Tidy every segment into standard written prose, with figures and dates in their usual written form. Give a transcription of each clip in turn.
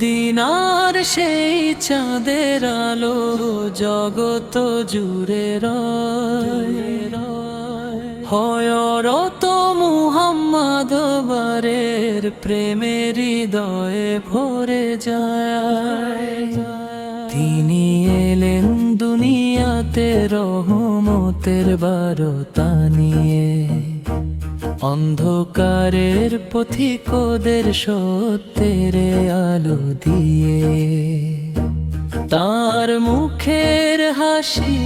মদিনার সেই চাঁদের আলো জগত জুড়ে হয়রত মুহাম্মদ বারের প্রেমের হৃদয়ে ভরে যায়। তিনি এলেন দুনিয়াতে রহমতের বারতা নিয়ে, অন্ধকারের পথিকদের সত্যের আলো দিয়ে। তার মুখের হাসি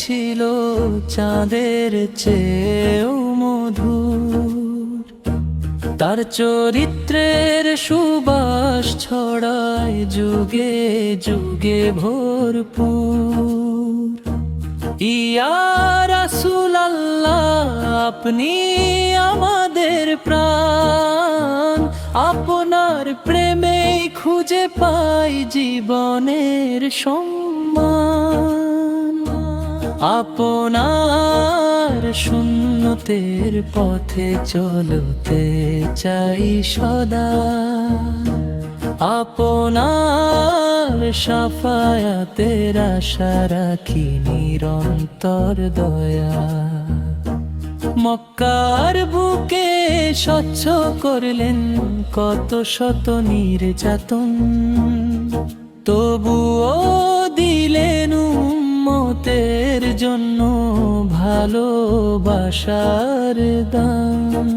ছিল চাঁদের চেয়েও মধুর, তার চরিত্রের সুবাস ছড়ায় যুগে যুগে ভরপুর। ইয়া রাসূলুল্লাহ, আপনি আমাদের প্রাণ, আপনার প্রেমেই খুঁজে পাই জীবনের সম্মান। আপনার সুন্নতের পথে চলতে চাই সদা, আপনার শাফায়াতের আশা রাখি নিরন্তর দয়া। মক্কার বুকে স্বচ্ছ করলেন কত শত নির্যাতন, তবুও দিলেন উম্মতের জন্য ভালোবাসার দান।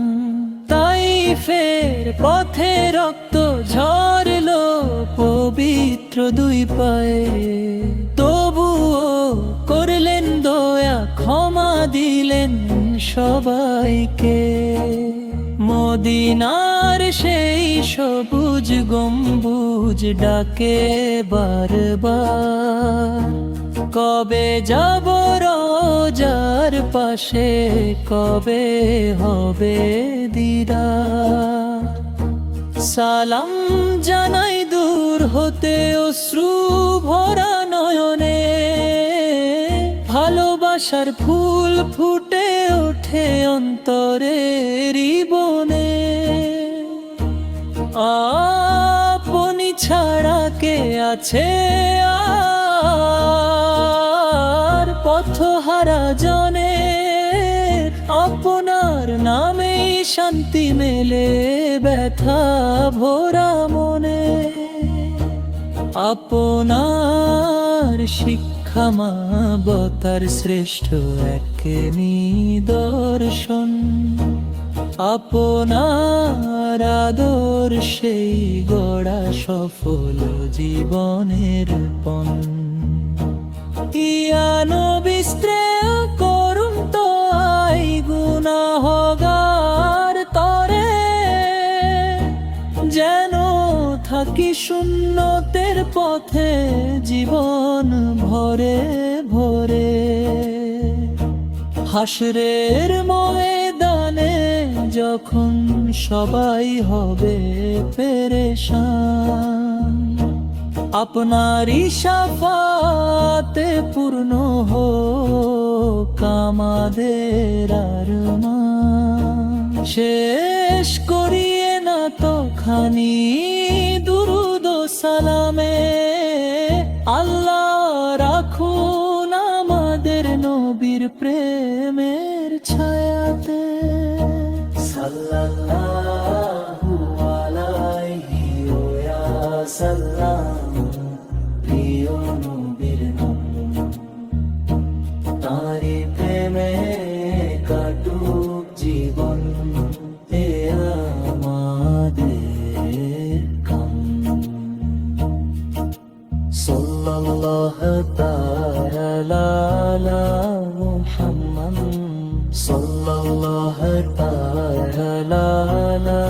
তাইফের পথে রক্ত ঝরলো পবিত্র দুই পায়ে, তবুও করলেন দয়া, ক্ষমা দিলেন সবাইকে। মদিনার সেই সবুজ গম্বুজ ডাকে বারবার, কবে যাব রোজার পাশে, কবে হবে দিদার। সালাম জানাই দূর হতে অশ্রু ভরা নয়নে, ভালোবাসার ফুল ফুটে ওঠে অন্তরের বনে। আপনি ছাড়া কে আছে আর পথহারা জনে, আপনার নামেই শান্তি মেলে ব্যথা ভরা মনে। আপনার শিক্ষা মানবতার শ্রেষ্ঠ এক নিদর্শন, আপনার আদর্শেই গড়া সফল জীবনের পণ। ইয়া নবী শ্রেয় করুন তো আই গুনাহগার তরে, যেন থাকি সুন্নতের পথে জীবন ভরে ভরে। হাসরের ময়দানে যখন সবাই হবে পেরেশান, আপনারই শাফাতে পূর্ণ হোক আমাদের আরমান। শেষ করিয়ে না তো খানি দুরুদ ও সালামে, আল্লাহ রাখুন আমাদের নবীর প্রেমের ছায়াতে। সাল্লাল্লাহু আলাইহি ওয়া সাল্লাম, প্রিয় নবীর নাম, তারি প্রেমে কাটুক জীবন এ আমাদের কাম। সাল্লাল্লাহু তাআলা আলা মুহাম্মদ, সাল্লাল্লাহু তাআলা আলা